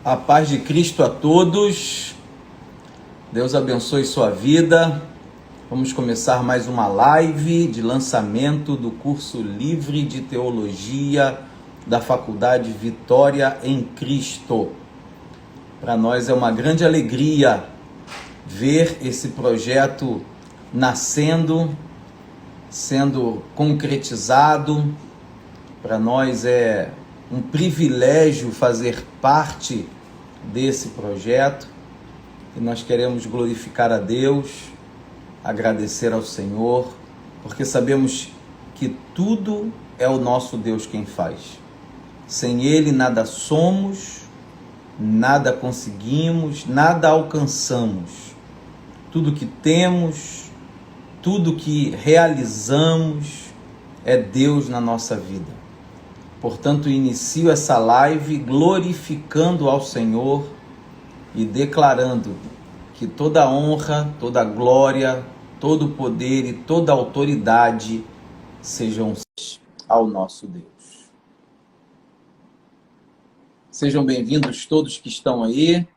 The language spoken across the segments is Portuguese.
A paz de Cristo a todos. Deus abençoe sua vida. Vamos começar mais uma live de lançamento do curso livre de teologia da Faculdade Vitória em Cristo. Para nós é uma grande alegria ver esse projeto nascendo, sendo concretizado. Para nós é um privilégio fazer parte desse projeto e nós queremos glorificar a Deus, agradecer ao Senhor, porque sabemos que tudo é o nosso Deus quem faz. Sem Ele nada somos, nada conseguimos, nada alcançamos. Tudo que temos, tudo que realizamos é Deus na nossa vida. Portanto, inicio essa live glorificando ao Senhor e declarando que toda honra, toda glória, todo poder e toda autoridade sejam ao nosso Deus. Sejam bem-vindos todos que estão aí,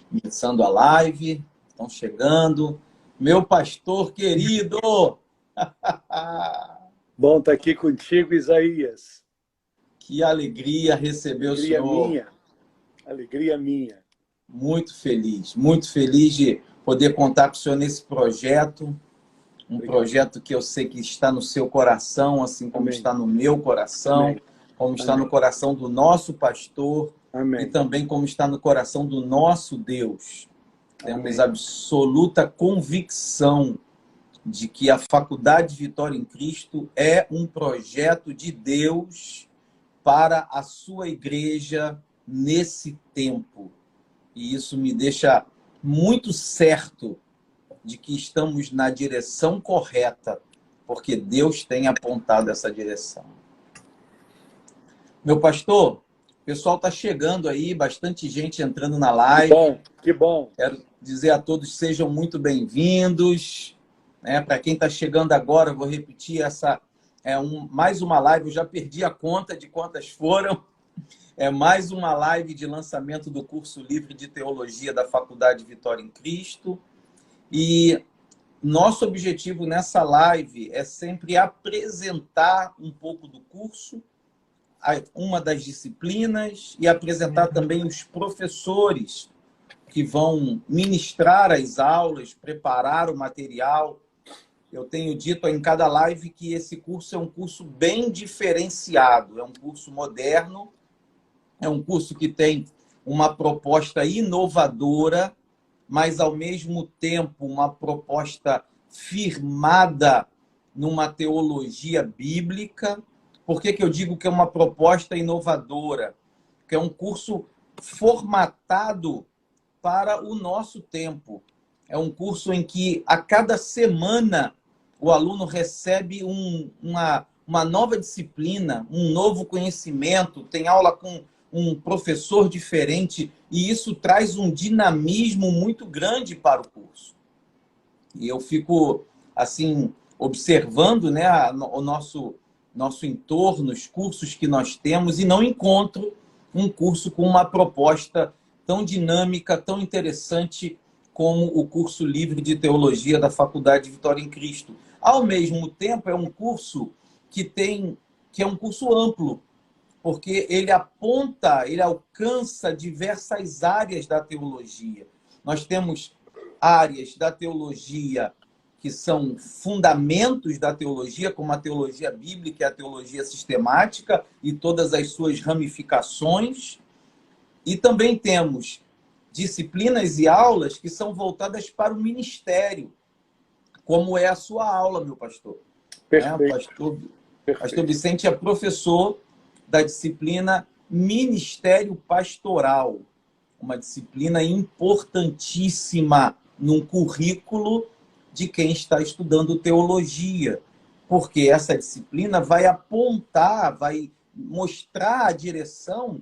começando a live, estão chegando. Meu pastor querido! Bom estar aqui contigo, Isaías. Que alegria receber o senhor. Alegria minha. Muito feliz de poder contar com o senhor nesse projeto. Projeto que eu sei que está no seu coração, assim como está no meu coração, como está no coração do nosso pastor e também como está no coração do nosso Deus. Temos absoluta convicção de que a Faculdade Vitória em Cristo é um projeto de Deus para a sua igreja nesse tempo. E isso me deixa muito certo de que estamos na direção correta, porque Deus tem apontado essa direção. Meu pastor, o pessoal está chegando aí, bastante gente entrando na live. Que bom. Quero dizer a todos, sejam muito bem-vindos. Para quem está chegando agora, eu vou repetir mais uma live, eu já perdi a conta de quantas foram. É mais uma live de lançamento do curso livre de teologia da Faculdade Vitória em Cristo. E nosso objetivo nessa live é sempre apresentar um pouco do curso, uma das disciplinas, e apresentar também os professores que vão ministrar as aulas, preparar o material. Eu tenho dito em cada live que esse curso é um curso bem diferenciado, é um curso moderno, é um curso que tem uma proposta inovadora, mas ao mesmo tempo uma proposta firmada numa teologia bíblica. Por que eu digo que é uma proposta inovadora? Porque é um curso formatado para o nosso tempo. É um curso em que a cada semana o aluno recebe uma nova disciplina, um novo conhecimento, tem aula com um professor diferente, e isso traz um dinamismo muito grande para o curso. E eu fico, assim, observando, o nosso entorno, os cursos que nós temos, e não encontro um curso com uma proposta tão dinâmica, tão interessante como o curso livre de teologia da Faculdade Vitória em Cristo. Ao mesmo tempo, é um curso que é um curso amplo, porque ele alcança diversas áreas da teologia. Nós temos áreas da teologia que são fundamentos da teologia, como a teologia bíblica e a teologia sistemática e todas as suas ramificações. E também temos disciplinas e aulas que são voltadas para o ministério, como é a sua aula, meu pastor. Perfeito. Pastor Vicente é professor da disciplina Ministério Pastoral, uma disciplina importantíssima num currículo de quem está estudando teologia, porque essa disciplina vai apontar, vai mostrar a direção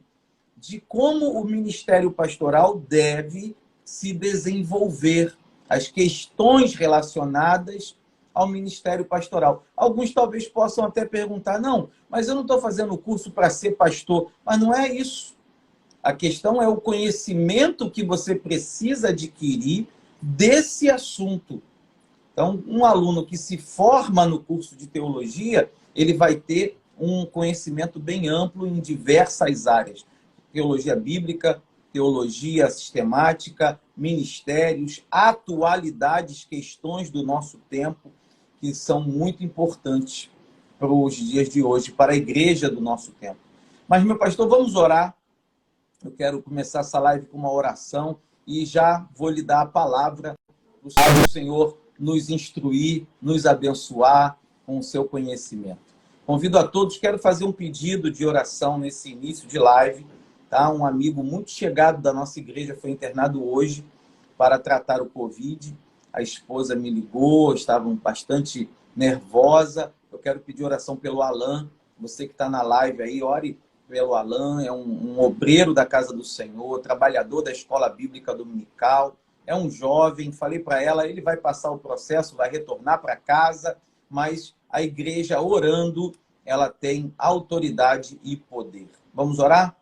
de como o ministério pastoral deve se desenvolver, as questões relacionadas ao ministério pastoral. Alguns talvez possam até perguntar, não, mas eu não estou fazendo o curso para ser pastor. Mas não é isso. A questão é o conhecimento que você precisa adquirir desse assunto. Então, um aluno que se forma no curso de teologia, ele vai ter um conhecimento bem amplo em diversas áreas. Teologia bíblica, teologia sistemática, ministérios, atualidades, questões do nosso tempo, que são muito importantes para os dias de hoje, para a igreja do nosso tempo. Mas, meu pastor, vamos orar. Eu quero começar essa live com uma oração e já vou lhe dar a palavra para o Senhor nos instruir, nos abençoar com o seu conhecimento. Convido a todos, quero fazer um pedido de oração nesse início de live. Tá? Um amigo muito chegado da nossa igreja foi internado hoje para tratar o Covid. A esposa me ligou, estava bastante nervosa. Eu quero pedir oração pelo Alan. Você que está na live aí, ore pelo Alan. É um obreiro da casa do Senhor, trabalhador da escola bíblica dominical. É um jovem, falei para ela, ele vai passar o processo, vai retornar para casa, mas a igreja orando, ela tem autoridade e poder. Vamos orar?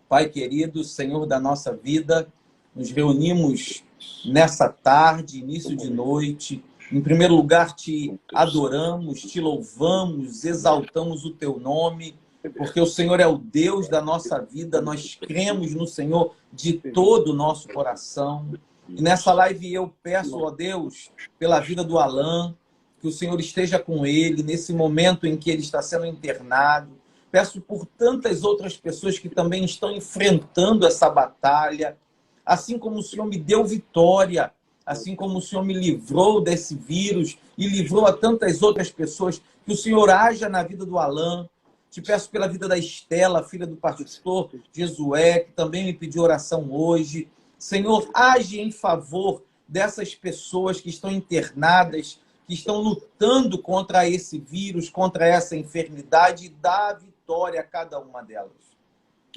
Pai querido, Senhor da nossa vida, nos reunimos nessa tarde, início de noite. Em primeiro lugar, te adoramos, te louvamos, exaltamos o teu nome, porque o Senhor é o Deus da nossa vida, nós cremos no Senhor de todo o nosso coração. E nessa live eu peço, ó Deus, pela vida do Alan, que o Senhor esteja com ele nesse momento em que ele está sendo internado. Peço por tantas outras pessoas que também estão enfrentando essa batalha, assim como o Senhor me deu vitória, assim como o Senhor me livrou desse vírus e livrou a tantas outras pessoas, que o Senhor haja na vida do Alan. Te peço pela vida da Estela, filha do pastor Jesué, que também me pediu oração hoje. Senhor, age em favor dessas pessoas que estão internadas, que estão lutando contra esse vírus, contra essa enfermidade, e dá vitória a cada uma delas.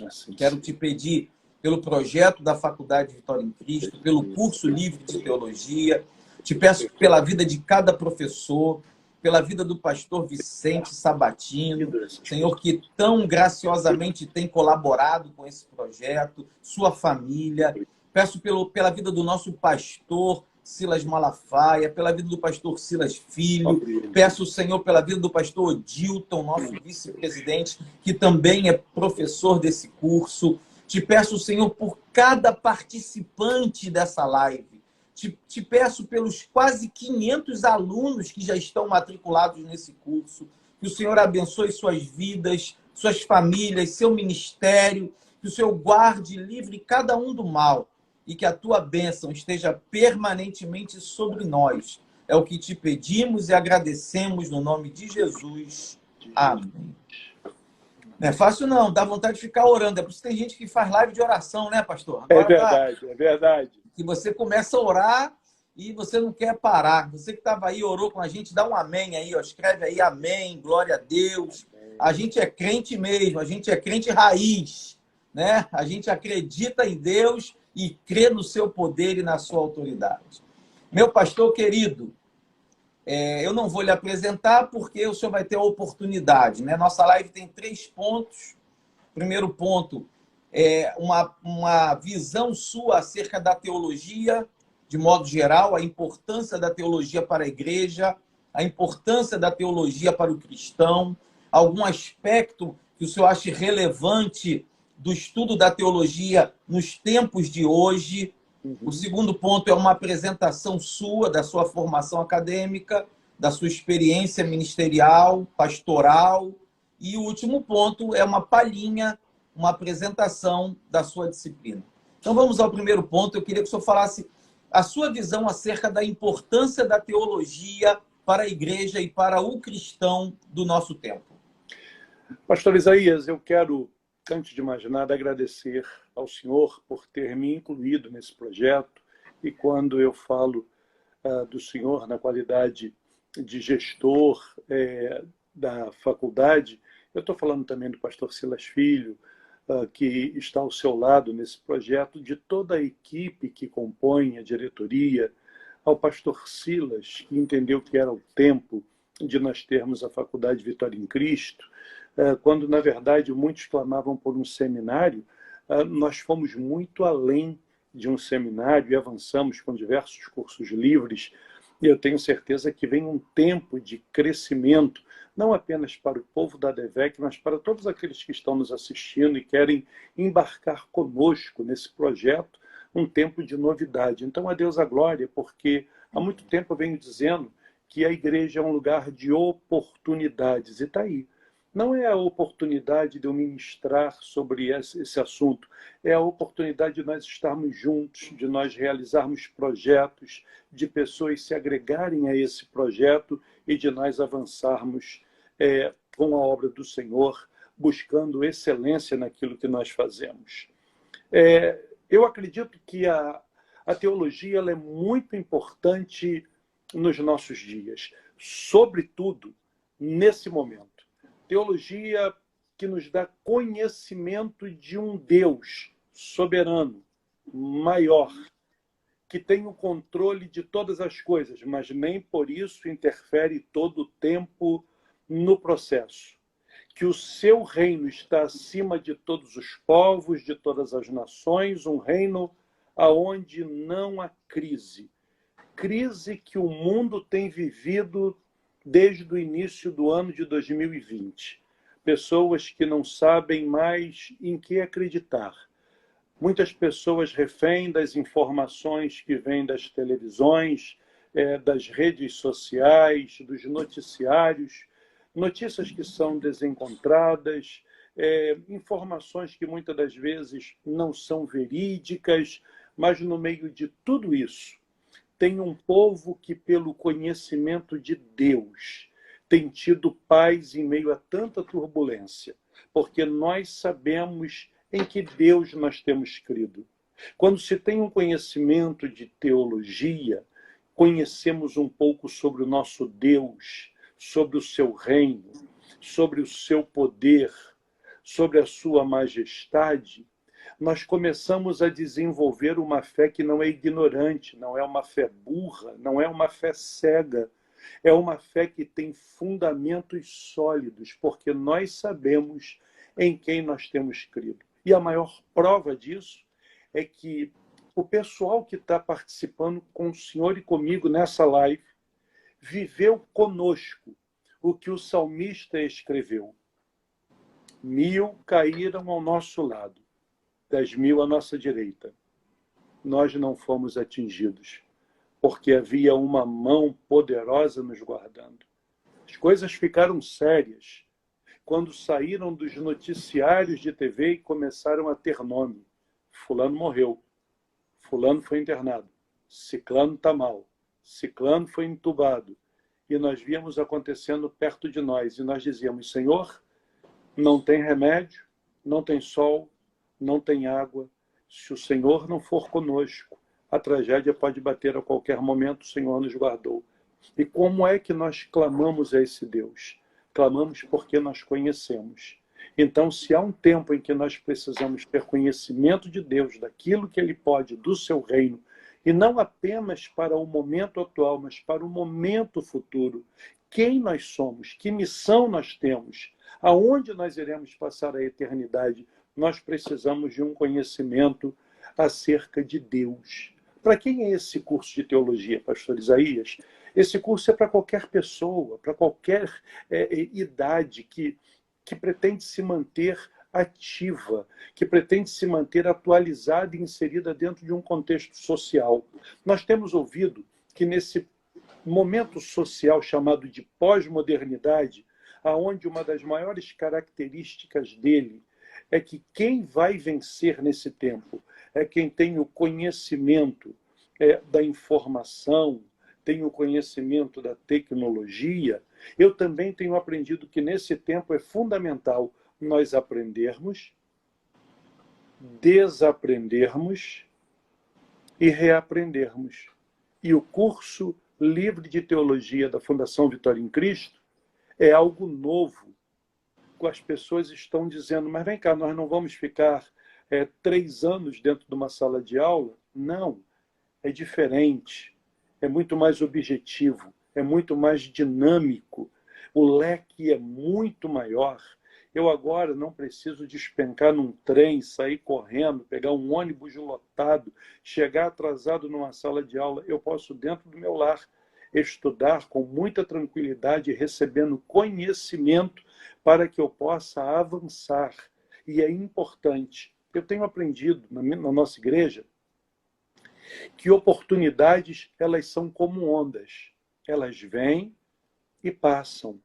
Assim, quero te pedir pelo projeto da Faculdade Vitória em Cristo, pelo curso livre de teologia. Te peço pela vida de cada professor, pela vida do pastor Vicente Sabatino, Senhor, que tão graciosamente tem colaborado com esse projeto, sua família. Peço pela vida do nosso pastor Silas Malafaia, pela vida do pastor Silas Filho. Peço, Senhor, pela vida do pastor Odilton, nosso vice-presidente, que também é professor desse curso. Te peço, Senhor, por cada participante dessa live. Te peço pelos quase 500 alunos que já estão matriculados nesse curso. Que o Senhor abençoe suas vidas, suas famílias, seu ministério. Que o Senhor guarde e livre cada um do mal. E que a tua bênção esteja permanentemente sobre nós. É o que te pedimos e agradecemos no nome de Jesus. Amém. Não é fácil não, dá vontade de ficar orando. É por isso que tem gente que faz live de oração, né, pastor? Agora, é verdade, é verdade. Que você começa a orar e você não quer parar. Você que estava aí, orou com a gente, dá um amém aí, ó. Escreve aí amém, glória a Deus. A gente é crente mesmo, a gente é crente raiz, né? A gente acredita em Deus e crê no seu poder e na sua autoridade. Meu pastor querido, eu não vou lhe apresentar porque o senhor vai ter a oportunidade, né? Nossa live tem 3 pontos. Primeiro ponto é uma visão sua acerca da teologia, de modo geral, a importância da teologia para a igreja, a importância da teologia para o cristão, algum aspecto que o senhor ache relevante do estudo da teologia nos tempos de hoje. O segundo ponto é uma apresentação sua, da sua formação acadêmica, da sua experiência ministerial, pastoral. E o último ponto é uma palhinha, uma apresentação da sua disciplina. Então vamos ao primeiro ponto. Eu queria que o senhor falasse a sua visão acerca da importância da teologia para a igreja e para o cristão do nosso tempo. Pastor Isaías, eu quero, antes de mais nada, agradecer ao senhor por ter me incluído nesse projeto. E quando eu falo do senhor na qualidade de gestor da faculdade, eu estou falando também do pastor Silas Filho, que está ao seu lado nesse projeto, de toda a equipe que compõe a diretoria, ao pastor Silas, que entendeu que era o tempo de nós termos a Faculdade Vitória em Cristo, quando, na verdade, muitos clamavam por um seminário. nós fomos muito além de um seminário e avançamos com diversos cursos livres. E eu tenho certeza que vem um tempo de crescimento, não apenas para o povo da ADVEC, mas para todos aqueles que estão nos assistindo e querem embarcar conosco nesse projeto, um tempo de novidade. Então, a Deus a glória, porque há muito tempo eu venho dizendo que a igreja é um lugar de oportunidades, e está aí. Não é a oportunidade de eu ministrar sobre esse assunto, é a oportunidade de nós estarmos juntos, de nós realizarmos projetos, de pessoas se agregarem a esse projeto e de nós avançarmos com a obra do Senhor, buscando excelência naquilo que nós fazemos. Eu acredito que a teologia ela é muito importante nos nossos dias, sobretudo nesse momento. Teologia que nos dá conhecimento de um Deus soberano, maior, que tem o controle de todas as coisas, mas nem por isso interfere todo o tempo no processo. Que o seu reino está acima de todos os povos, de todas as nações, um reino aonde não há crise. Crise que o mundo tem vivido desde o início do ano de 2020. Pessoas que não sabem mais em que acreditar. Muitas pessoas refém das informações que vêm das televisões, das redes sociais, dos noticiários, notícias que são desencontradas, informações que muitas das vezes não são verídicas, mas no meio de tudo isso, tem um povo que, pelo conhecimento de Deus, tem tido paz em meio a tanta turbulência, porque nós sabemos em que Deus nós temos crido. Quando se tem um conhecimento de teologia, conhecemos um pouco sobre o nosso Deus, sobre o seu reino, sobre o seu poder, sobre a sua majestade, nós começamos a desenvolver uma fé que não é ignorante, não é uma fé burra, não é uma fé cega, é uma fé que tem fundamentos sólidos, porque nós sabemos em quem nós temos crido. E a maior prova disso é que o pessoal que está participando com o senhor e comigo nessa live viveu conosco o que o salmista escreveu. 1000 caíram ao nosso lado, 10.000 à nossa direita. Nós não fomos atingidos, porque havia uma mão poderosa nos guardando. As coisas ficaram sérias quando saíram dos noticiários de TV e começaram a ter nome. Fulano morreu, fulano foi internado, ciclano está mal, ciclano foi entubado. E nós víamos acontecendo perto de nós, e nós dizíamos, Senhor, não tem remédio, não tem sol, não tem água. Se o Senhor não for conosco, a tragédia pode bater a qualquer momento, o Senhor nos guardou. E como é que nós clamamos a esse Deus? Clamamos porque nós conhecemos. Então, se há um tempo em que nós precisamos ter conhecimento de Deus, daquilo que Ele pode, do seu reino, e não apenas para o momento atual, mas para o momento futuro, quem nós somos, que missão nós temos, aonde nós iremos passar a eternidade, nós precisamos de um conhecimento acerca de Deus. Para quem é esse curso de teologia, pastor Isaías? Esse curso é para qualquer pessoa, para qualquer idade que pretende se manter ativa, que pretende se manter atualizada e inserida dentro de um contexto social. Nós temos ouvido que nesse momento social chamado de pós-modernidade, aonde uma das maiores características dele é que quem vai vencer nesse tempo é quem tem o conhecimento da informação, tem o conhecimento da tecnologia. Eu também tenho aprendido que nesse tempo é fundamental nós aprendermos, desaprendermos e reaprendermos. E o curso livre de teologia da Fundação Vitória em Cristo é algo novo. As pessoas estão dizendo, mas vem cá, nós não vamos ficar 3 anos dentro de uma sala de aula? Não, é diferente, é muito mais objetivo, é muito mais dinâmico, o leque é muito maior. Eu agora não preciso despencar num trem, sair correndo, pegar um ônibus lotado, chegar atrasado numa sala de aula. Eu posso, dentro do meu lar, estudar com muita tranquilidade, recebendo conhecimento para que eu possa avançar. E é importante. Eu tenho aprendido na nossa igreja que oportunidades, elas são como ondas. Elas vêm e passam.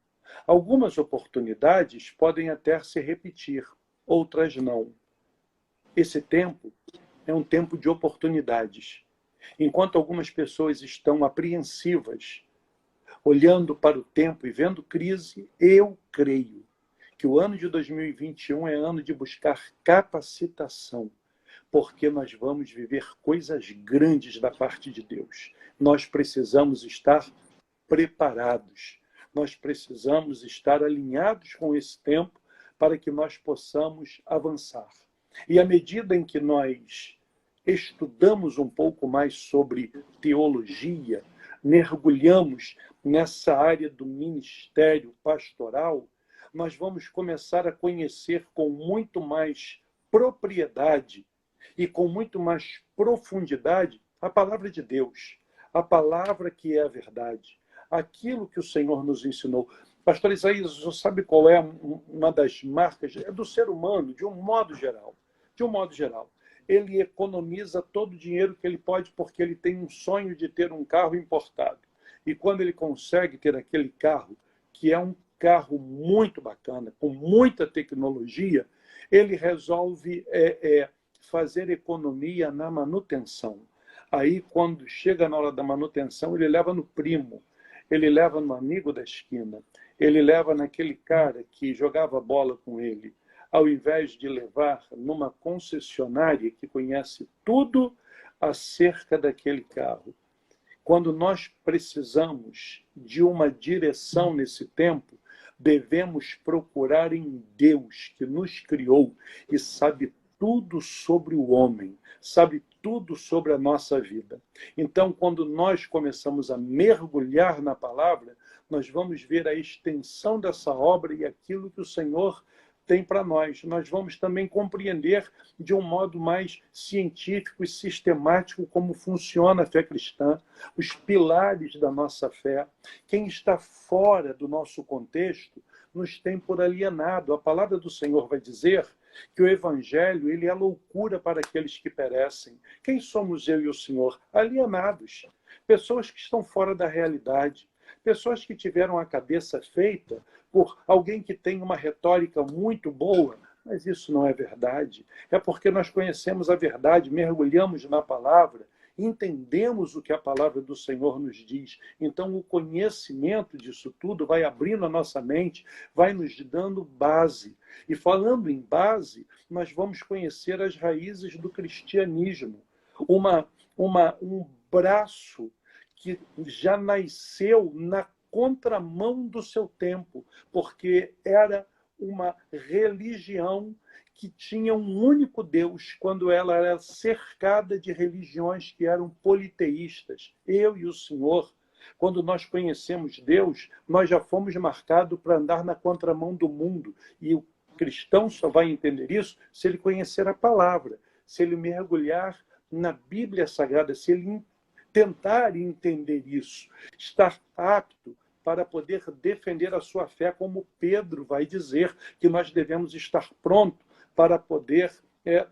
Algumas oportunidades podem até se repetir, outras não. Esse tempo é um tempo de oportunidades. Enquanto algumas pessoas estão apreensivas, olhando para o tempo e vendo crise, eu creio que o ano de 2021 é ano de buscar capacitação, porque nós vamos viver coisas grandes da parte de Deus. Nós precisamos estar preparados. Nós precisamos estar alinhados com esse tempo para que nós possamos avançar. E à medida em que nós estudamos um pouco mais sobre teologia, mergulhamos nessa área do ministério pastoral, nós vamos começar a conhecer com muito mais propriedade e com muito mais profundidade a palavra de Deus, a palavra que é a verdade, aquilo que o Senhor nos ensinou. Pastor Isaías, você sabe qual é uma das marcas? É do ser humano, de um modo geral. De um modo geral. Ele economiza todo o dinheiro que ele pode porque ele tem um sonho de ter um carro importado. E quando ele consegue ter aquele carro, que é um carro muito bacana, com muita tecnologia, ele resolve fazer economia na manutenção. Aí, quando chega na hora da manutenção, ele leva no primo, ele leva no amigo da esquina, ele leva naquele cara que jogava bola com ele, ao invés de levar numa concessionária que conhece tudo acerca daquele carro. Quando nós precisamos de uma direção nesse tempo, devemos procurar em Deus, que nos criou e sabe tudo sobre o homem, sabe tudo sobre a nossa vida. Então, quando nós começamos a mergulhar na palavra, nós vamos ver a extensão dessa obra e aquilo que o Senhor tem para nós. Nós vamos também compreender de um modo mais científico e sistemático como funciona a fé cristã, os pilares da nossa fé. Quem está fora do nosso contexto nos tem por alienado. A palavra do Senhor vai dizer que o Evangelho ele é loucura para aqueles que perecem. Quem somos eu e o Senhor? Alienados. Pessoas que estão fora da realidade. Pessoas que tiveram a cabeça feita por alguém que tem uma retórica muito boa, mas isso não é verdade. É porque nós conhecemos a verdade, mergulhamos na palavra, entendemos o que a palavra do Senhor nos diz. Então, o conhecimento disso tudo vai abrindo a nossa mente, vai nos dando base. E falando em base, nós vamos conhecer as raízes do cristianismo. Um braço que já nasceu na contramão do seu tempo, porque era uma religião que tinha um único Deus, quando ela era cercada de religiões que eram politeístas. Eu e o Senhor, quando nós conhecemos Deus, nós já fomos marcados para andar na contramão do mundo. E o cristão só vai entender isso se ele conhecer a palavra, se ele mergulhar na Bíblia Sagrada, se ele tentar entender isso, estar apto para poder defender a sua fé, como Pedro vai dizer que nós devemos estar prontos para poder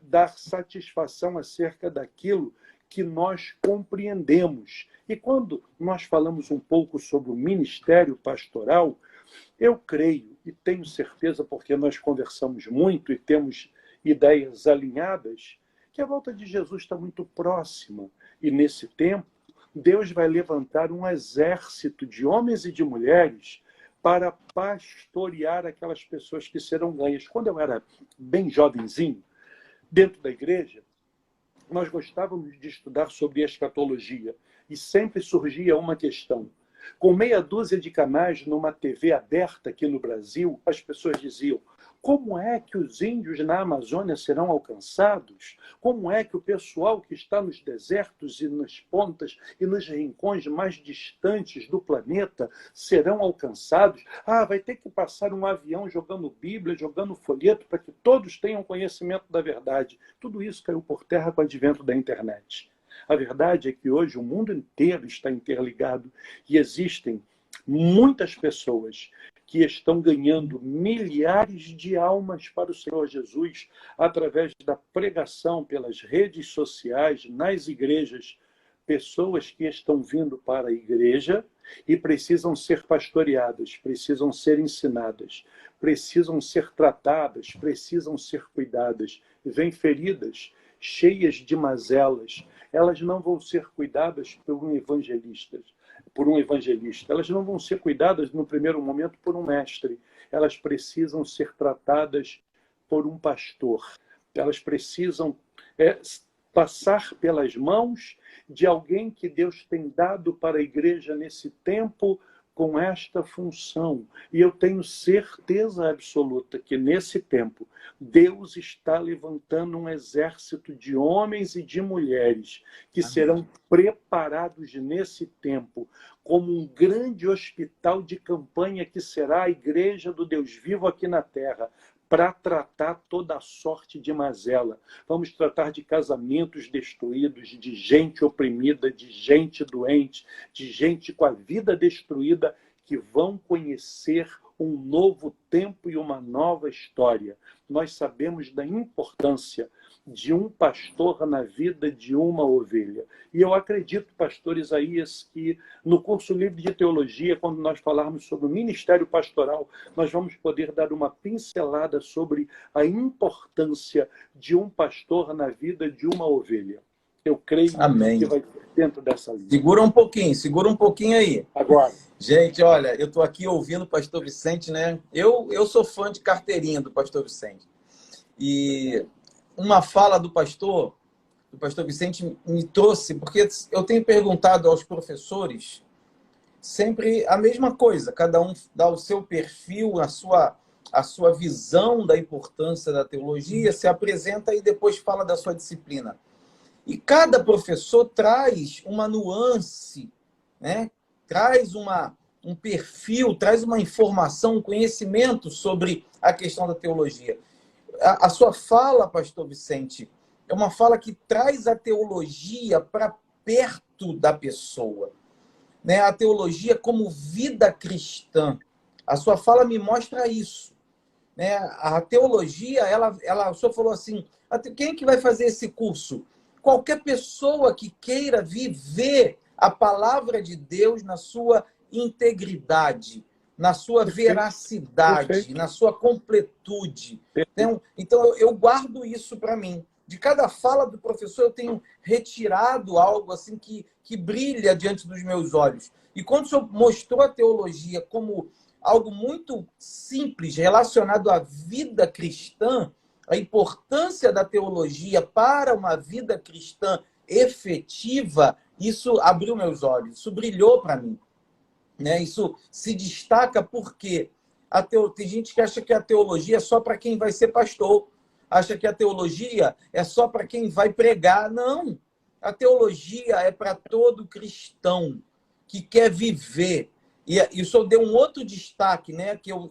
dar satisfação acerca daquilo que nós compreendemos. E quando nós falamos um pouco sobre o ministério pastoral, eu creio e tenho certeza, porque nós conversamos muito e temos ideias alinhadas, que a volta de Jesus está muito próxima. E nesse tempo, Deus vai levantar um exército de homens e de mulheres para pastorear aquelas pessoas que serão ganhas. Quando eu era bem jovenzinho, dentro da igreja, nós gostávamos de estudar sobre escatologia e sempre surgia uma questão. Com meia dúzia de canais numa TV aberta aqui no Brasil, as pessoas diziam: Como é que os índios na Amazônia serão alcançados? Como é que o pessoal que está nos desertos e nas pontas e nos rincões mais distantes do planeta serão alcançados? Ah, vai ter que passar um avião jogando Bíblia, jogando folheto para que todos tenham conhecimento da verdade. Tudo isso caiu por terra com o advento da internet. A verdade é que hoje o mundo inteiro está interligado e existem muitas pessoas que estão ganhando milhares de almas para o Senhor Jesus através da pregação pelas redes sociais, nas igrejas. Pessoas que estão vindo para a igreja e precisam ser pastoreadas, precisam ser ensinadas, precisam ser tratadas, precisam ser cuidadas. Vêm feridas, cheias de mazelas. Elas não vão ser cuidadas por um evangelista. Elas não vão ser cuidadas no primeiro momento por um mestre. Elas precisam ser tratadas por um pastor. Elas precisam passar pelas mãos de alguém que Deus tem dado para a igreja nesse tempo com esta função. E eu tenho certeza absoluta que nesse tempo Deus está levantando um exército de homens e de mulheres que serão preparados nesse tempo como um grande hospital de campanha que será a igreja do Deus vivo aqui na terra, para tratar toda a sorte de mazela. Vamos tratar de casamentos destruídos, de gente oprimida, de gente doente, de gente com a vida destruída, que vão conhecer um novo tempo e uma nova história. Nós sabemos da importância de um pastor na vida de uma ovelha. E eu acredito, pastor Isaías, que no curso livre de teologia, quando nós falarmos sobre o ministério pastoral, nós vamos poder dar uma pincelada sobre a importância de um pastor na vida de uma ovelha. Eu creio Amém. Que vai ser dentro dessa linha. Segura um pouquinho aí. Agora. Gente, olha, eu estou aqui ouvindo o pastor Vicente, né? Eu sou fã de carteirinha do pastor Vicente. E uma fala do pastor Vicente me trouxe, porque eu tenho perguntado aos professores sempre a mesma coisa, cada um dá o seu perfil, a sua visão da importância da teologia, se apresenta e depois fala da sua disciplina. E cada professor traz uma nuance, né? Traz um perfil, traz uma informação, um conhecimento sobre a questão da teologia. A sua fala, pastor Vicente, é uma fala que traz a teologia para perto da pessoa, né? A teologia como vida cristã. A sua fala me mostra isso, né? A teologia, o senhor falou assim, quem é que vai fazer esse curso? Qualquer pessoa que queira viver a palavra de Deus na sua integridade, na sua veracidade, na sua completude. Então, eu guardo isso para mim. De cada fala do professor, eu tenho retirado algo assim que brilha diante dos meus olhos. E quando o senhor mostrou a teologia como algo muito simples, relacionado à vida cristã, a importância da teologia para uma vida cristã efetiva, isso abriu meus olhos, isso brilhou para mim, né? Isso se destaca porque tem gente que acha que a teologia é só para quem vai ser pastor, acha que a teologia é só para quem vai pregar. Não, a teologia é para todo cristão que quer viver. E o senhor deu um outro destaque, né? Que eu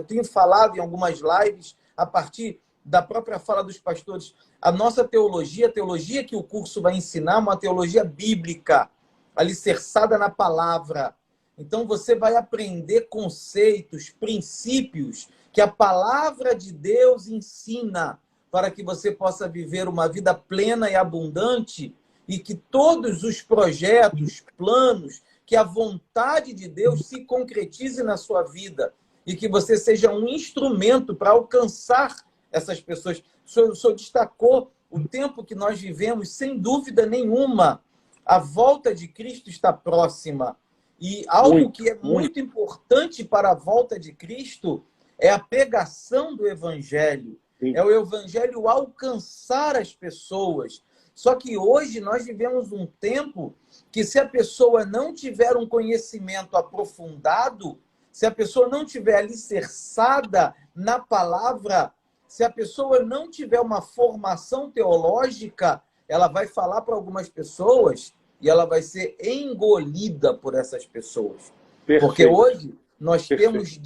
tenho falado em algumas lives a partir da própria fala dos pastores. A nossa teologia, a teologia que o curso vai ensinar, é uma teologia bíblica, alicerçada na palavra. Então, você vai aprender conceitos, princípios que a palavra de Deus ensina para que você possa viver uma vida plena e abundante e que todos os projetos, planos, que a vontade de Deus se concretize na sua vida e que você seja um instrumento para alcançar essas pessoas. O senhor destacou o tempo que nós vivemos, sem dúvida nenhuma. A volta de Cristo está próxima. E algo que é muito importante para a volta de Cristo é a pregação do Evangelho. É o Evangelho alcançar as pessoas. Só que hoje nós vivemos um tempo que, se a pessoa não tiver um conhecimento aprofundado, se a pessoa não tiver alicerçada na palavra, se a pessoa não tiver uma formação teológica, ela vai falar para algumas pessoas e ela vai ser engolida por essas pessoas. Perfeito. Porque hoje nós Perfeito. temos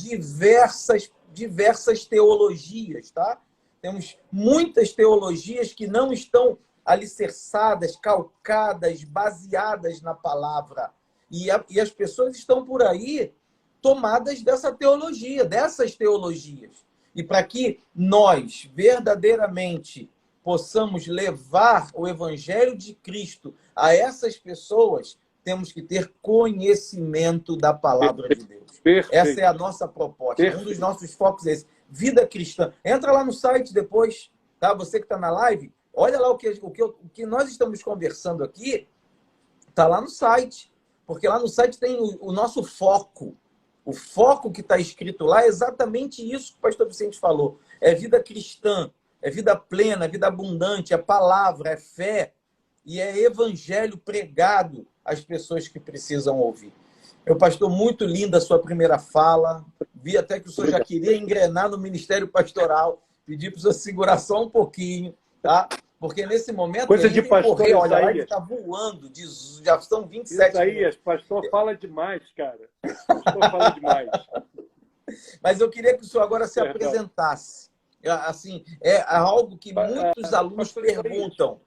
diversas teologias, tá? Temos muitas teologias que não estão alicerçadas, calcadas, baseadas na palavra. E as pessoas estão por aí tomadas dessa teologia, dessas teologias. E para que nós verdadeiramente possamos levar o Evangelho de Cristo a essas pessoas, temos que ter conhecimento da palavra de Deus. Perfeito. Essa é a nossa proposta. Perfeito. Um dos nossos focos é esse. Vida cristã. Entra lá no site depois, tá? Você que está na live, olha lá o que nós estamos conversando aqui, está lá no site. Porque lá no site tem o nosso foco. O foco que está escrito lá é exatamente isso que o pastor Vicente falou. É vida cristã, é vida plena, é vida abundante, é palavra, é fé e é evangelho pregado às pessoas que precisam ouvir. Meu pastor, muito linda a sua primeira fala. Vi até que o senhor já queria engrenar no ministério pastoral. Pedi para o senhor segurar só um pouquinho, tá? Porque nesse momento coisa de pastor correr, olha lá, ele Isaías. está voando, já são 27 Isaías, minutos. pastor fala demais, cara. Pastor fala demais. Mas eu queria que o senhor agora se apresentasse. Assim, é algo que muitos alunos perguntam.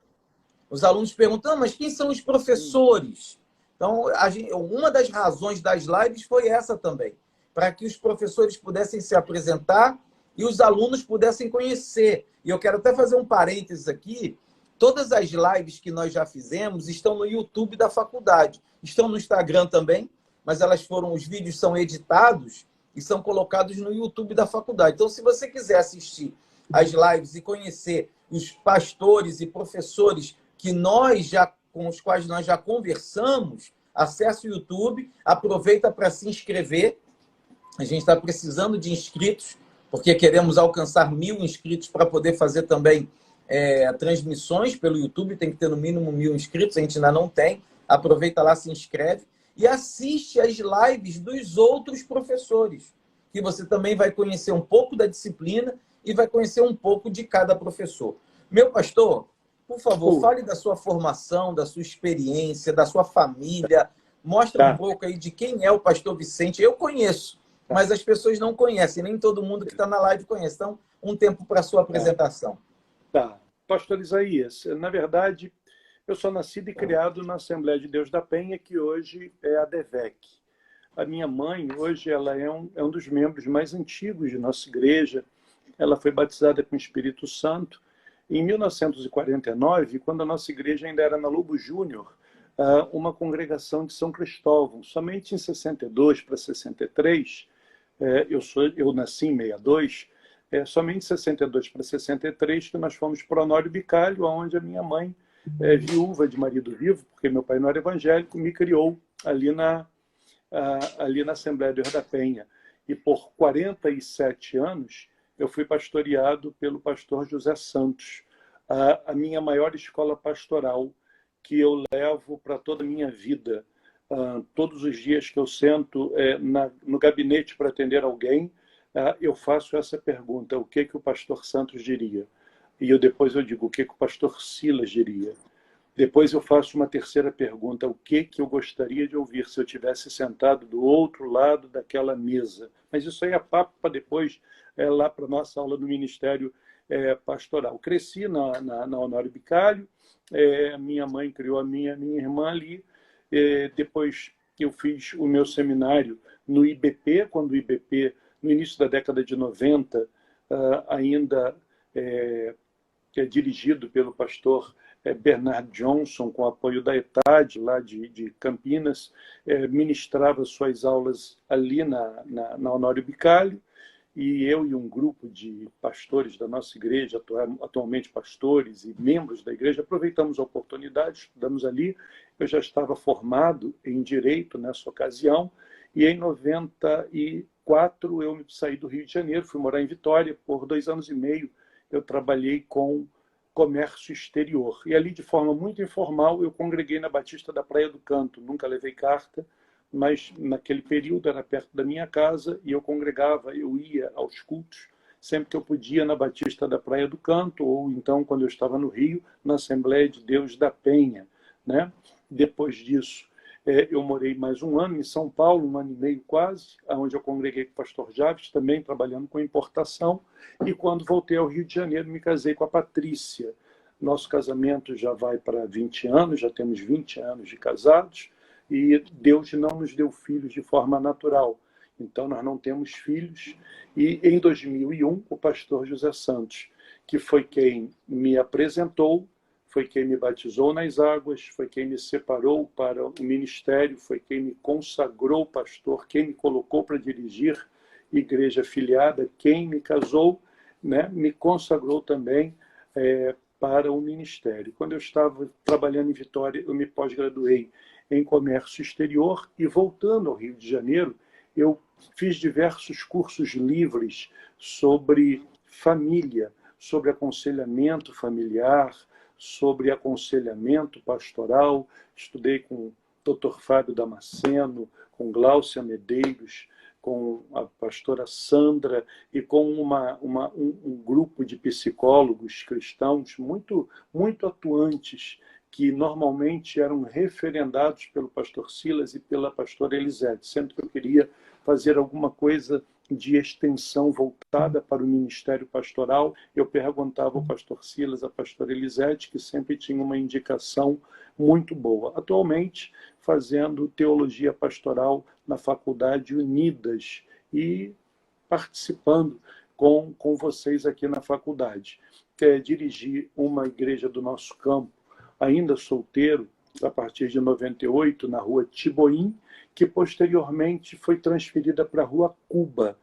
Os alunos perguntam, mas quem são os professores? Então, uma das razões das lives foi essa também, para que os professores pudessem se apresentar e os alunos pudessem conhecer. E eu quero até fazer um parênteses aqui. Todas as lives que nós já fizemos estão no YouTube da faculdade. Estão no Instagram também, mas os vídeos são editados e são colocados no YouTube da faculdade. Então, se você quiser assistir as lives e conhecer os pastores e professores com os quais nós já conversamos, acesse o YouTube, aproveita para se inscrever. A gente está precisando de inscritos, porque queremos alcançar 1000 inscritos para poder fazer também transmissões pelo YouTube. Tem que ter no mínimo 1000 inscritos, a gente ainda não tem. Aproveita lá, se inscreve e assiste as lives dos outros professores, que você também vai conhecer um pouco da disciplina e vai conhecer um pouco de cada professor. Meu pastor, por favor, fale da sua formação, da sua experiência, da sua família. Mostra um pouco aí de quem é o pastor Vicente. Eu conheço, mas as pessoas não conhecem. Nem todo mundo que está na live conhece. Então, um tempo para a sua apresentação. Tá. Pastor Isaías, na verdade, eu sou nascido e criado na Assembleia de Deus da Penha, que hoje é a DEVEC. A minha mãe, hoje, ela é um dos membros mais antigos de nossa igreja. Ela foi batizada com o Espírito Santo em 1949, quando a nossa igreja ainda era na Lobo Júnior, uma congregação de São Cristóvão. Somente em 62 para 63, eu nasci em 62, somente em 62 para 63 que nós fomos para Honório Bicalho, onde a minha mãe, viúva de marido vivo, porque meu pai não era evangélico, me criou ali na Assembleia de Deus da Penha. E por 47 anos, eu fui pastoreado pelo pastor José Santos, a minha maior escola pastoral, que eu levo para toda a minha vida. Todos os dias que eu sento no gabinete para atender alguém, eu faço essa pergunta: o que o pastor Santos diria? E depois eu digo: o que o pastor Silas diria? Depois eu faço uma terceira pergunta: o que eu gostaria de ouvir se eu tivesse sentado do outro lado daquela mesa? Mas isso aí é papo para depois, lá para a nossa aula no Ministério Pastoral. Cresci na Honório Bicalho, minha mãe criou a minha irmã ali. Depois eu fiz o meu seminário no IBP, quando o IBP, no início da década de 90, ainda dirigido pelo pastor Bernard Johnson, com apoio da ETAD, lá de Campinas, ministrava suas aulas ali na Honório Bicalho, e eu e um grupo de pastores da nossa igreja, atualmente pastores e membros da igreja, aproveitamos a oportunidade, estudamos ali. Eu já estava formado em Direito nessa ocasião, e em 94 eu saí do Rio de Janeiro, fui morar em Vitória. Por 2 anos e meio eu trabalhei com comércio exterior. E ali, de forma muito informal, eu congreguei na Batista da Praia do Canto. Nunca levei carta, mas naquele período era perto da minha casa e eu congregava, eu ia aos cultos sempre que eu podia, na Batista da Praia do Canto, ou então, quando eu estava no Rio, na Assembleia de Deus da Penha, né? Depois disso, eu morei mais um ano em São Paulo, um ano e meio quase, onde eu congreguei com o pastor Javes, também trabalhando com importação, e quando voltei ao Rio de Janeiro, me casei com a Patrícia. Nosso casamento já vai para 20 anos, já temos 20 anos de casados, e Deus não nos deu filhos de forma natural. Então, nós não temos filhos. E em 2001, o pastor José Santos, que foi quem me apresentou, foi quem me batizou nas águas, foi quem me separou para o ministério, foi quem me consagrou pastor, quem me colocou para dirigir igreja filiada, quem me casou, né, me consagrou também para o ministério. Quando eu estava trabalhando em Vitória, eu me pós-graduei em comércio exterior e, voltando ao Rio de Janeiro, eu fiz diversos cursos livres sobre família, sobre aconselhamento familiar, sobre aconselhamento pastoral. Estudei com o Dr. Fábio Damasceno, com Gláucia Medeiros, com a pastora Sandra e com um grupo de psicólogos cristãos muito atuantes, que normalmente eram referendados pelo pastor Silas e pela pastora Elisete. Sempre que eu queria fazer alguma coisa de extensão voltada para o ministério pastoral, eu perguntava ao pastor Silas, à pastora Elisete, que sempre tinha uma indicação muito boa. Atualmente, fazendo teologia pastoral na Faculdade Unidas e participando com vocês aqui na faculdade. Dirigi uma igreja do nosso campo, ainda solteiro, a partir de 98, na rua Tiboim, que posteriormente foi transferida para a rua Cuba.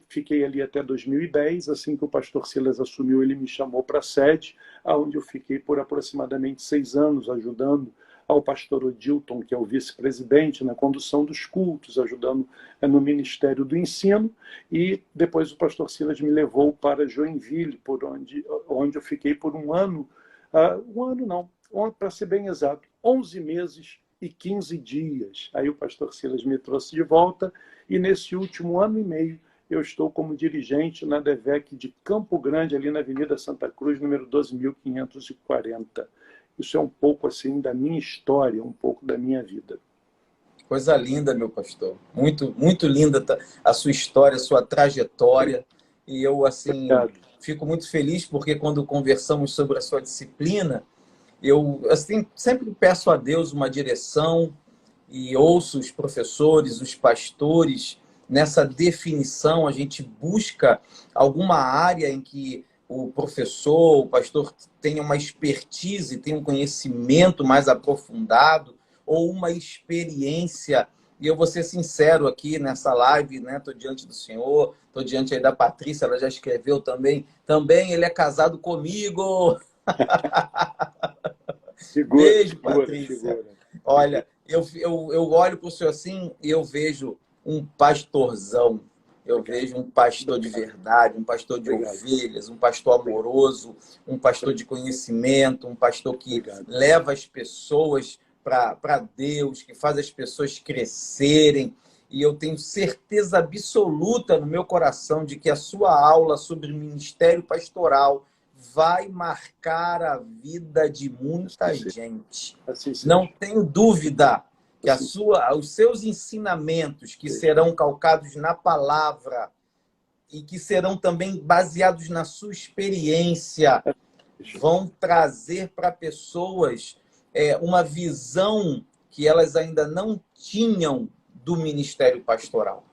Fiquei ali até 2010, assim que o pastor Silas assumiu, ele me chamou para a sede, onde eu fiquei por aproximadamente 6 anos, ajudando ao pastor Odilton, que é o vice-presidente, na condução dos cultos, ajudando no Ministério do Ensino, e depois o pastor Silas me levou para Joinville, onde eu fiquei por um ano, para ser bem exato, 11 meses e 15 dias. Aí o pastor Silas me trouxe de volta, e nesse último ano e meio eu estou como dirigente na DEVEC de Campo Grande, ali na Avenida Santa Cruz, número 12.540. Isso é um pouco assim da minha história, um pouco da minha vida. Coisa linda, meu pastor. Muito, muito linda a sua história, a sua trajetória. E eu, assim, fico muito feliz porque quando conversamos sobre a sua disciplina, eu assim, sempre peço a Deus uma direção e ouço os professores, os pastores, nessa definição. A gente busca alguma área em que o professor, o pastor tenha uma expertise, tenha um conhecimento mais aprofundado ou uma experiência. E eu vou ser sincero aqui nessa live, né? Estou diante do senhor, estou diante aí da Patrícia, ela já escreveu também. Também ele é casado comigo. Beijo, Patrícia. Olha, eu olho para o senhor assim e eu vejo um pastorzão. Eu vejo um pastor de verdade, um pastor de ovelhas, um pastor amoroso, um pastor de conhecimento, um pastor que leva as pessoas para Deus, que faz as pessoas crescerem. E eu tenho certeza absoluta no meu coração de que a sua aula sobre ministério pastoral vai marcar a vida de muita gente. Não tenho dúvida que os seus ensinamentos, que serão calcados na palavra e que serão também baseados na sua experiência, vão trazer para pessoas uma visão que elas ainda não tinham do ministério pastoral.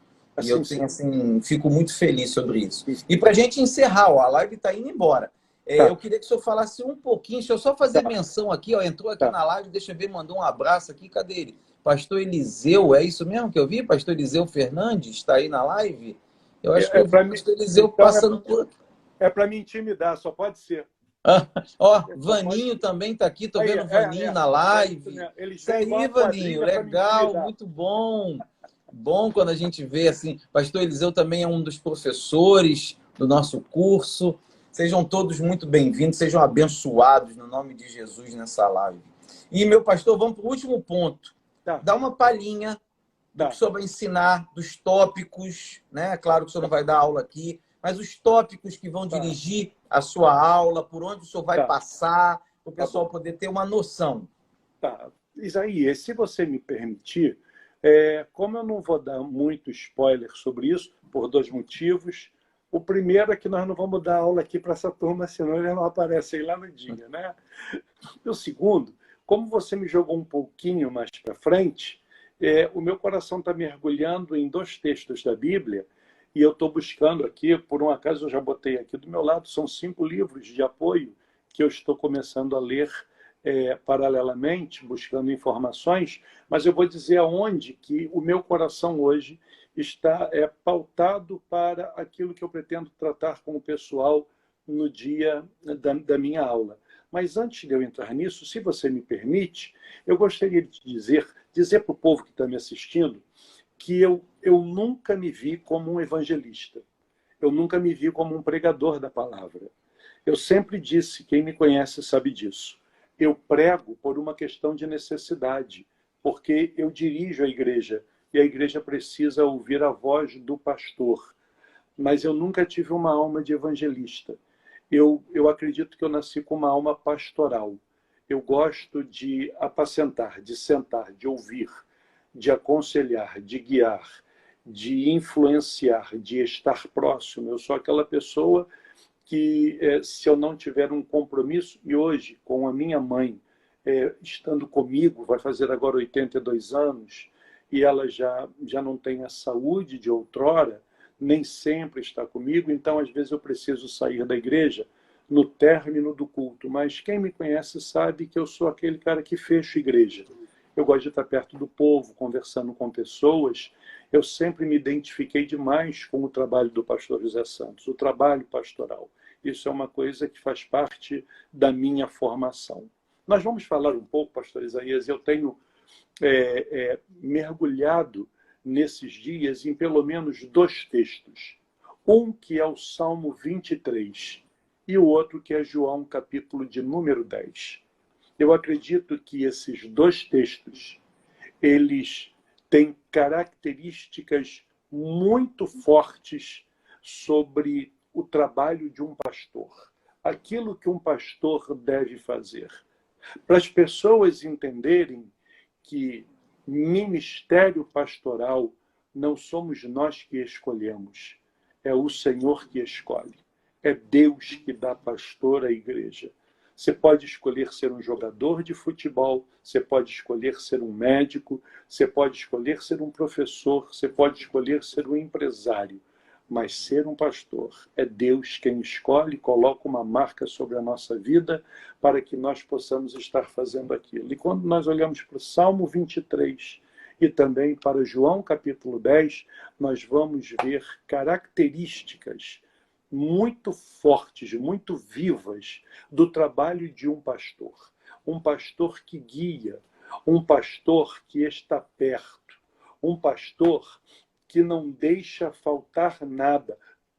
E eu tenho, assim, fico muito feliz sobre isso. E para a gente encerrar, a live está indo embora. Eu queria que o senhor falasse um pouquinho, deixa eu só fazer menção aqui, entrou aqui na live, deixa eu ver, mandou um abraço aqui, cadê ele? Pastor Eliseu, é isso mesmo que eu vi? Pastor Eliseu Fernandes está aí na live? Eu acho que eu vi o pastor Eliseu passando por aqui. É para me intimidar, só pode ser. Vaninho também está aqui, estou vendo o Vaninho na live. Isso aí, Vaninho, legal, muito bom. Bom quando a gente vê assim. Pastor Eliseu também é um dos professores do nosso curso. Sejam todos muito bem-vindos, sejam abençoados no nome de Jesus nessa live. E, meu pastor, vamos para o último ponto. Dá uma palhinha do que o senhor vai ensinar, dos tópicos, né? Claro que o senhor não vai dar aula aqui, mas os tópicos que vão dirigir a sua aula, por onde o senhor vai passar, para o pessoal poder ter uma noção. Tá. Isaías, se você me permitir, como eu não vou dar muito spoiler sobre isso, por dois motivos. O primeiro é que nós não vamos dar aula aqui para essa turma, senão eles não aparecem lá no dia, né? E o segundo, como você me jogou um pouquinho mais para frente, o meu coração está mergulhando em 2 textos da Bíblia e eu estou buscando aqui, por um acaso eu já botei aqui do meu lado, são 5 livros de apoio que eu estou começando a ler paralelamente, buscando informações, mas eu vou dizer aonde que o meu coração hoje está pautado para aquilo que eu pretendo tratar com o pessoal no dia da minha aula. Mas antes de eu entrar nisso, se você me permite, eu gostaria de dizer para o povo que está me assistindo que eu nunca me vi como um evangelista. Eu nunca me vi como um pregador da palavra. Eu sempre disse, quem me conhece sabe disso, eu prego por uma questão de necessidade, porque eu dirijo a igreja e a igreja precisa ouvir a voz do pastor. Mas eu nunca tive uma alma de evangelista. Eu acredito que eu nasci com uma alma pastoral. Eu gosto de apacentar, de sentar, de ouvir, de aconselhar, de guiar, de influenciar, de estar próximo. Eu sou aquela pessoa que, se eu não tiver um compromisso, e hoje, com a minha mãe, estando comigo, vai fazer agora 82 anos, e ela já não tem a saúde de outrora, nem sempre está comigo, então às vezes eu preciso sair da igreja no término do culto. Mas quem me conhece sabe que eu sou aquele cara que fecha a igreja. Eu gosto de estar perto do povo, conversando com pessoas. Eu sempre me identifiquei demais com o trabalho do pastor José Santos, o trabalho pastoral. Isso é uma coisa que faz parte da minha formação. Nós vamos falar um pouco, pastor Isaías, eu tenho mergulhado nesses dias em pelo menos 2 textos. Um que é o Salmo 23 e o outro que é João, capítulo de número 10. Eu acredito que esses 2 textos, eles têm características muito fortes sobre o trabalho de um pastor. Aquilo que um pastor deve fazer. Para as pessoas entenderem que ministério pastoral não somos nós que escolhemos, é o Senhor que escolhe. É Deus que dá pastor à igreja. Você pode escolher ser um jogador de futebol, você pode escolher ser um médico, você pode escolher ser um professor, você pode escolher ser um empresário, mas ser um pastor é Deus quem escolhe, coloca uma marca sobre a nossa vida para que nós possamos estar fazendo aquilo. E quando nós olhamos para o Salmo 23 e também para João capítulo 10, nós vamos ver características muito fortes, muito vivas do trabalho de um pastor. Um pastor que guia, um pastor que está perto, um pastor que não deixa faltar nada,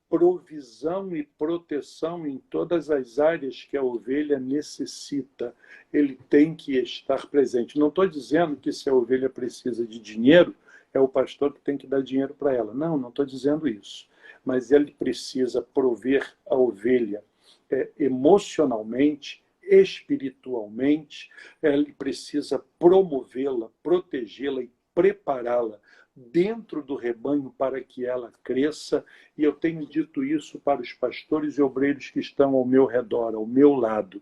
provisão e proteção em todas as áreas que a ovelha necessita. Ele tem que estar presente. Não estou dizendo que se a ovelha precisa de dinheiro, é o pastor que tem que dar dinheiro para ela. Não estou dizendo isso. Mas ele precisa prover a ovelha emocionalmente, espiritualmente, ele precisa promovê-la, protegê-la e prepará-la dentro do rebanho para que ela cresça. E eu tenho dito isso para os pastores e obreiros que estão ao meu redor, ao meu lado.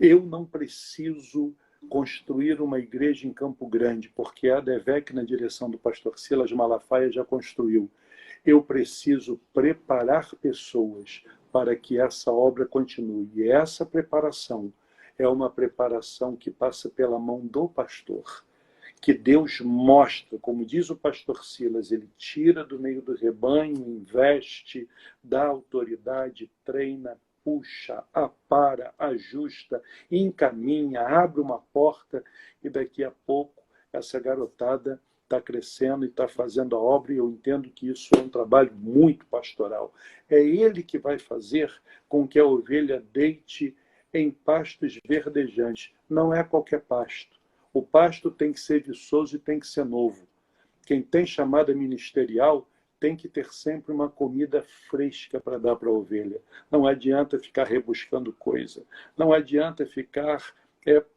Eu não preciso construir uma igreja em Campo Grande, porque a ADVEC, na direção do pastor Silas Malafaia, já construiu. Eu preciso preparar pessoas para que essa obra continue. E essa preparação é uma preparação que passa pela mão do pastor, que Deus mostra, como diz o pastor Silas, ele tira do meio do rebanho, investe, dá autoridade, treina, puxa, apara, ajusta, encaminha, abre uma porta e daqui a pouco essa garotada está crescendo e está fazendo a obra, e eu entendo que isso é um trabalho muito pastoral. É ele que vai fazer com que a ovelha deite em pastos verdejantes. Não é qualquer pasto. O pasto tem que ser viçoso e tem que ser novo. quem tem chamada ministerial tem que ter sempre uma comida fresca para dar para a ovelha. Não adianta ficar rebuscando coisa. Não adianta ficar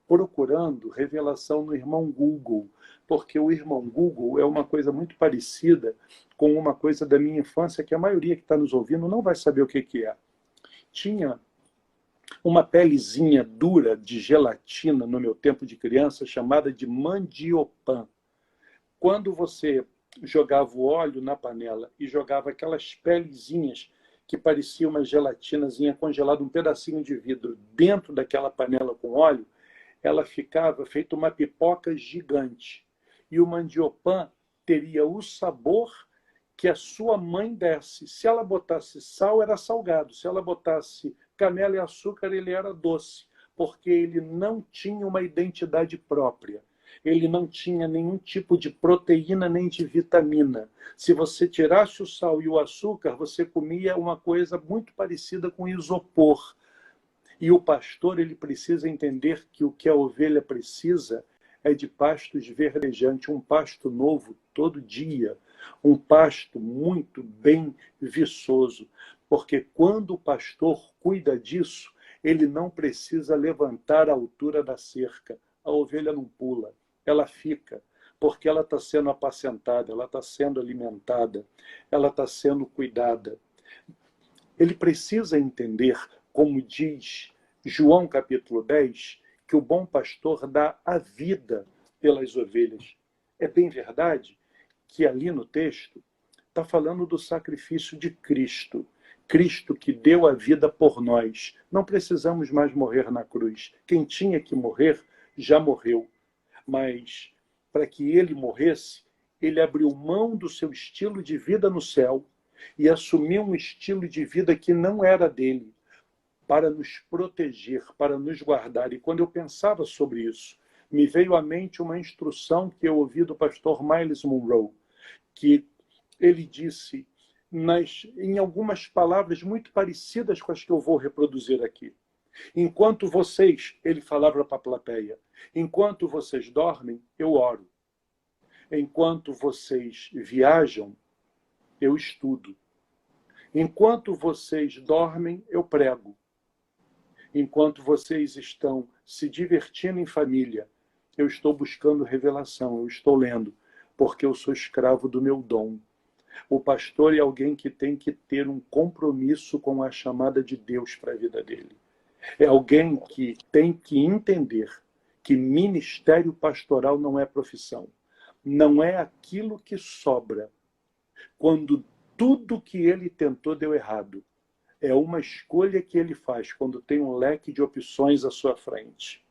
procurando revelação no irmão Google, porque o irmão Google é uma coisa muito parecida com uma coisa da minha infância que a maioria que está nos ouvindo não vai saber o que é. Tinha uma pelezinha dura de gelatina no meu tempo de criança chamada de mandiopan. Quando você jogava o óleo na panela e jogava aquelas pelezinhas que parecia uma gelatinazinha congelada, um pedacinho de vidro dentro daquela panela com óleo, ela ficava feita uma pipoca gigante. E o mandiopan teria o sabor que a sua mãe desse. Se ela botasse sal, era salgado. Se ela botasse canela e açúcar, ele era doce, porque ele não tinha uma identidade própria. Ele não tinha nenhum tipo de proteína nem de vitamina. Se você tirasse o sal e o açúcar, você comia uma coisa muito parecida com isopor. E o pastor, ele precisa entender que o que a ovelha precisa é de pastos verdejantes, um pasto novo todo dia, um pasto muito bem viçoso. Porque quando o pastor cuida disso, ele não precisa levantar a altura da cerca. A ovelha não pula, ela fica, porque ela está sendo apacentada, ela está sendo alimentada, ela está sendo cuidada. Ele precisa entender, como diz João capítulo 10, que o bom pastor dá a vida pelas ovelhas. É bem verdade que ali no texto está falando do sacrifício de Cristo. Cristo que deu a vida por nós. Não precisamos mais morrer na cruz. Quem tinha que morrer, já morreu. Mas, para que ele morresse, ele abriu mão do seu estilo de vida no céu e assumiu um estilo de vida que não era dele, para nos proteger, para nos guardar. E quando eu pensava sobre isso, me veio à mente uma instrução que eu ouvi do pastor Myles Munroe, que ele disse em algumas palavras muito parecidas com as que eu vou reproduzir aqui. Enquanto vocês, ele falava para a plateia, enquanto vocês dormem, eu oro. Enquanto vocês viajam, eu estudo. Enquanto vocês dormem, eu prego. Enquanto vocês estão se divertindo em família, eu estou buscando revelação, eu estou lendo, porque eu sou escravo do meu dom. O pastor é alguém que tem que ter um compromisso com a chamada de Deus para a vida dele. É alguém que tem que entender que ministério pastoral não é profissão. Não é aquilo que sobra quando tudo que ele tentou deu errado. É uma escolha que ele faz quando tem um leque de opções à sua frente.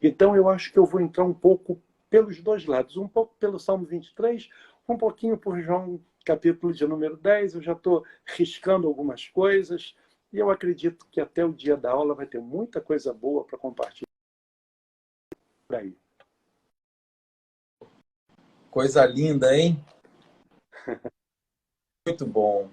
Então eu acho que eu vou entrar um pouco pelos dois lados. Um pouco pelo Salmo 23, um pouquinho por João capítulo de número 10. Eu já estou riscando algumas coisas. E eu acredito que até o dia da aula vai ter muita coisa boa para compartilhar por aí. Coisa linda, hein? Muito bom.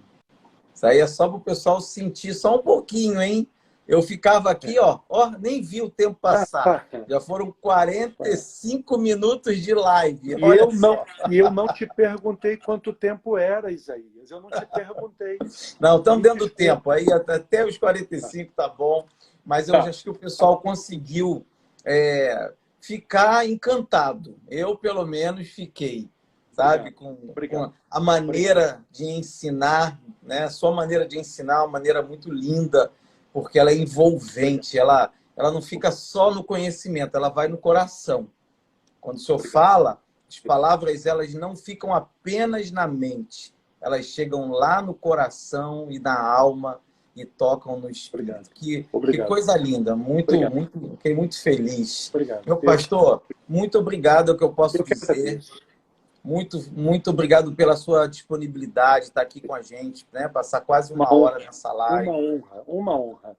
Isso aí é só para o pessoal sentir só um pouquinho, hein? Eu ficava aqui, ó, nem vi o tempo passar. Já foram 45 minutos de live. E eu não te perguntei quanto tempo era, Isaías. Eu não te perguntei. Não, estamos dentro do tempo. Aí até os 45 tá bom. Mas eu acho que o pessoal conseguiu ficar encantado. Eu, pelo menos, fiquei. Sabe? Com a maneira de ensinar, né? A sua maneira de ensinar é uma maneira muito linda, porque ela é envolvente, ela não fica só no conhecimento, ela vai no coração. Quando o senhor fala, as palavras elas não ficam apenas na mente, elas chegam lá no coração e na alma e tocam no espírito. Que coisa linda, fiquei muito feliz. Obrigado. Meu pastor, muito obrigado, é o que eu posso dizer. Muito obrigado pela sua disponibilidade, estar aqui com a gente, né? Passar quase uma hora nessa live. Uma honra.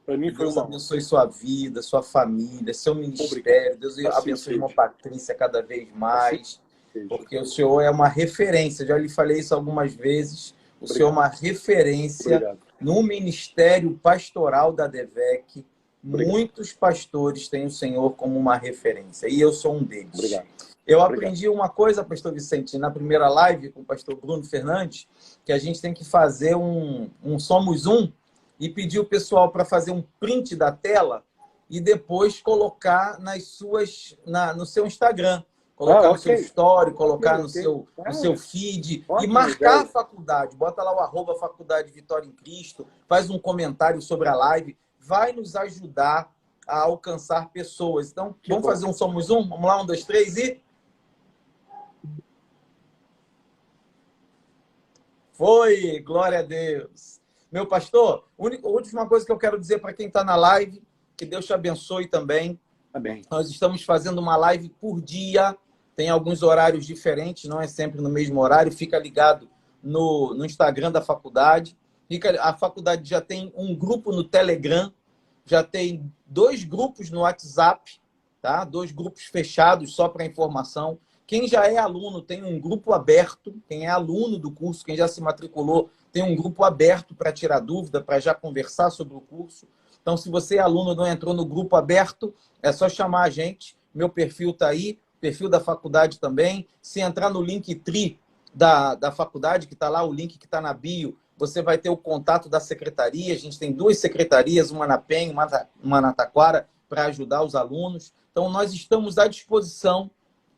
Para mim foi Deus abençoe sua vida, sua família, seu ministério. Deus abençoe a irmã Patrícia cada vez mais, porque o senhor é uma referência. Já lhe falei isso algumas vezes. O senhor é uma referência no ministério pastoral da DEVEC. Muitos pastores têm o senhor como uma referência, e eu sou um deles. Eu aprendi uma coisa, pastor Vicente, na primeira live com o pastor Bruno Fernandes, que a gente tem que fazer um Somos Um e pedir o pessoal para fazer um print da tela e depois colocar no seu Instagram. Colocar no seu story, colocar no seu feed e marcar a faculdade. Bota lá o @Faculdade Vitória em Cristo, faz um comentário sobre a live. Vai nos ajudar a alcançar pessoas. Então, vamos fazer um Somos Um? Vamos lá, 1, 2, 3 e... Foi! Glória a Deus! Meu pastor, a última coisa que eu quero dizer para quem está na live, que Deus te abençoe também. Amém. Nós estamos fazendo uma live por dia, tem alguns horários diferentes, não é sempre no mesmo horário. Fica ligado no Instagram da faculdade. A faculdade já tem um grupo no Telegram, já tem 2 grupos no WhatsApp, tá? 2 grupos fechados só para informação. Quem já é aluno tem um grupo aberto. Quem é aluno do curso, quem já se matriculou, tem um grupo aberto para tirar dúvida, para já conversar sobre o curso. Então, se você é aluno e não entrou no grupo aberto, é só chamar a gente. Meu perfil está aí, perfil da faculdade também. Se entrar no Linktree da faculdade, que está lá, o link que está na bio, você vai ter o contato da secretaria. A gente tem 2 secretarias, uma na PEN, uma na Taquara, para ajudar os alunos. Então, nós estamos à disposição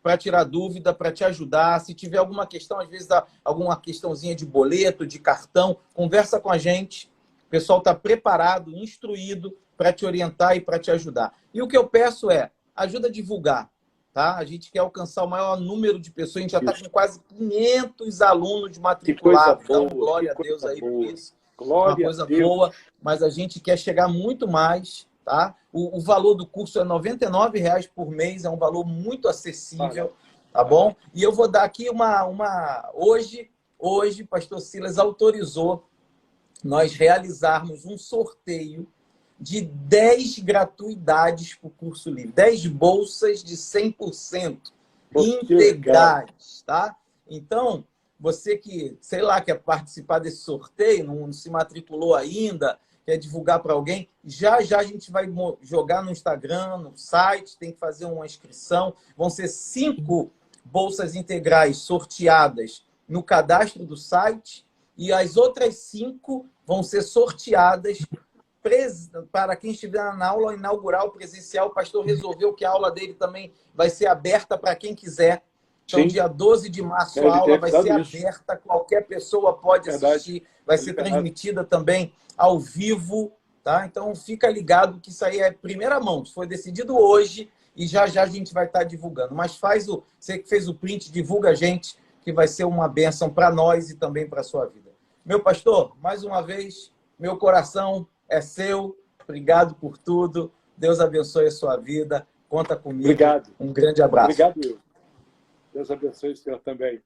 para tirar dúvida, para te ajudar. Se tiver alguma questão, às vezes alguma questãozinha de boleto, de cartão, conversa com a gente. O pessoal está preparado, instruído para te orientar e para te ajudar. E o que eu peço é, ajuda a divulgar. Tá? A gente quer alcançar o maior número de pessoas. A gente já está com quase 500 alunos matriculados. Então, glória a Deus aí por isso. Uma coisa boa, mas a gente quer chegar muito mais. Tá? O valor do curso é R$ 99,00 por mês, é um valor muito acessível, tá bom? E eu vou dar aqui hoje, pastor Silas autorizou nós realizarmos um sorteio de 10 gratuidades para o curso livre, 10 bolsas de 100% integrais, tá? Então, você que, sei lá, quer participar desse sorteio, não se matriculou ainda, quer divulgar para alguém, já a gente vai jogar no Instagram, no site, tem que fazer uma inscrição. Vão ser 5 bolsas integrais sorteadas no cadastro do site e as outras 5 vão ser sorteadas para quem estiver na aula inaugural presencial. O pastor resolveu que a aula dele também vai ser aberta para quem quiser. Então, sim, dia 12 de março, a aula vai ser aberta, qualquer pessoa pode assistir, vai ser transmitida também ao vivo, tá? Então, fica ligado que isso aí é primeira mão, foi decidido hoje e já a gente vai estar divulgando. Mas você que fez o print, divulga a gente, que vai ser uma bênção para nós e também para a sua vida. Meu pastor, mais uma vez, meu coração é seu, obrigado por tudo, Deus abençoe a sua vida, conta comigo. Obrigado. Um grande abraço. Obrigado, Deus abençoe o senhor também.